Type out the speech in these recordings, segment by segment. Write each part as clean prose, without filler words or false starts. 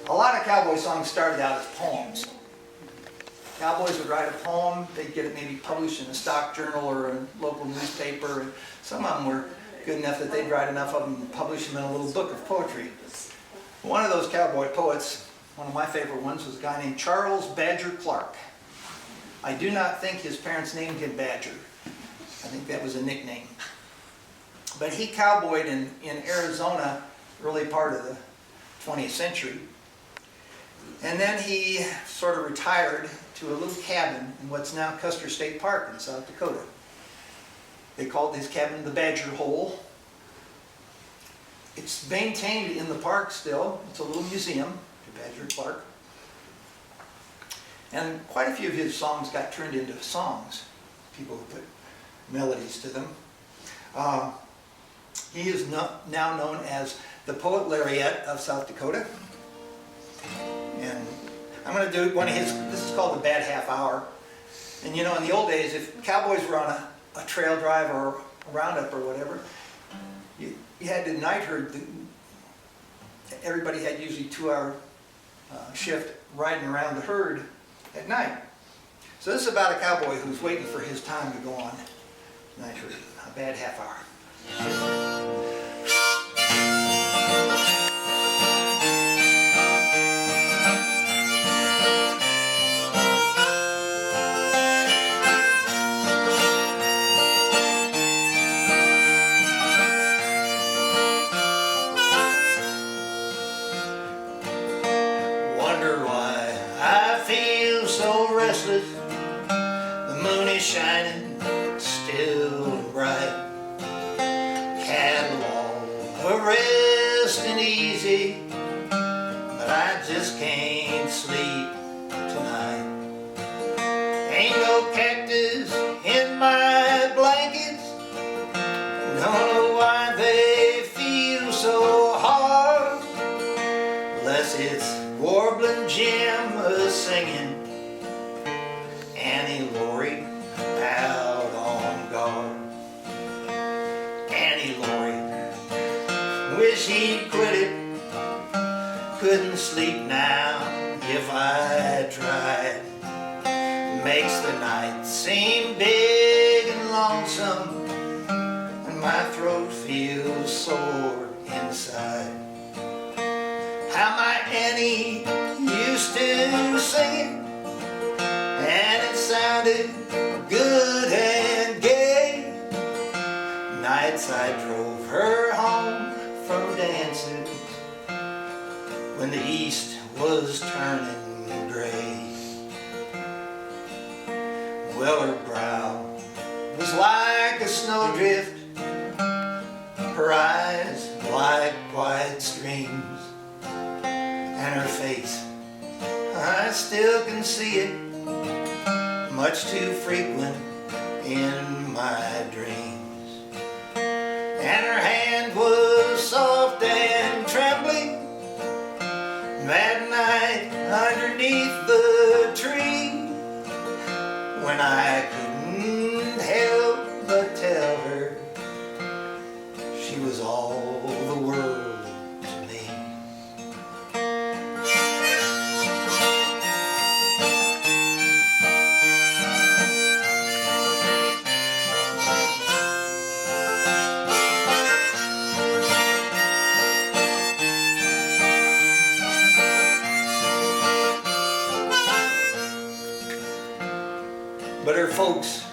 A lot of cowboy songs started out as poems. Cowboys would write a poem, they'd get it maybe published in a stock journal or a local newspaper, and some of them were good enough that they'd write enough of them and publish them in a little book of poetry. One of those cowboy poets, one of my favorite ones, was a guy named Charles Badger Clark. I do not think his parents named him Badger. I think that was a nickname. But he cowboyed in Arizona, early part of the 20th century. And then he sort of retired to a little cabin in what's now Custer State Park in South Dakota. They called his cabin the Badger Hole. It's maintained in the park still. It's a little museum to Badger Clark. And quite a few of his songs got turned into songs. People put melodies to them. He is now known as the Poet Laureate of South Dakota. And I'm going to do one of his, this is called the Bad Half Hour. And you know, in the old days, if cowboys were on a trail drive or a roundup or whatever, you had to night herd. Everybody had usually 2-hour shift riding around the herd at night. So this is about a cowboy who's waiting for his time to go on night herd, a bad half hour. Wonder why I feel so restless. The moon is shining still bright. Cattle all are resting easy, but I just can't sleep tonight. Ain't no cactus in my blankets. Don't know why they feel so hard, unless it's warbling Jim a-singing, Annie Laurie out on guard. Annie Laurie, wish he'd quit it, couldn't sleep now if I tried. Makes the night seem big and lonesome, and my throat feels sore inside. How my Annie used to sing it, and it sounded good and gay. Nights I drove her home from dancing when the east was turning gray. Well, her brow was like a snowdrift, her eyes like white streams, and her face, I still can see it, much too frequent in my dreams. And her hand was soft and trembling that night underneath the tree, when I couldn't help but tell her she was all the world to me. But her folks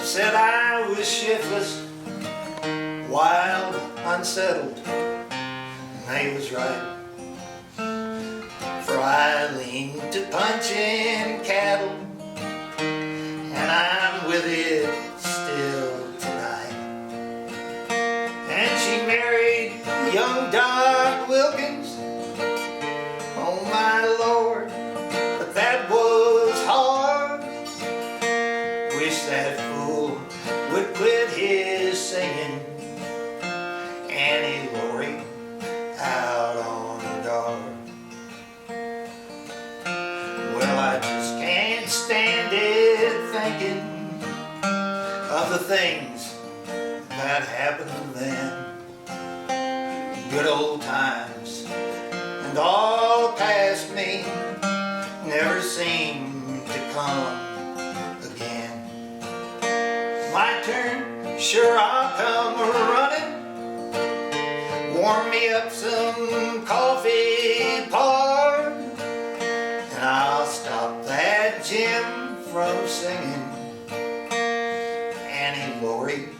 said I was shiftless, wild, unsettled, and they was right. For I lean to punching cattle, and I'm with it still tonight. And she married young Doc Wilkins, oh my Lord, but that was hard. Wish that fool would quit his singing, Annie Laurie out on guard. Well, I just can't stand it thinking of the things that happened then. Good old times and all past never seem to come again. My turn, sure I'll come running. Warm me up some coffee, par, and I'll stop that Jim from singing Annie, Laurie,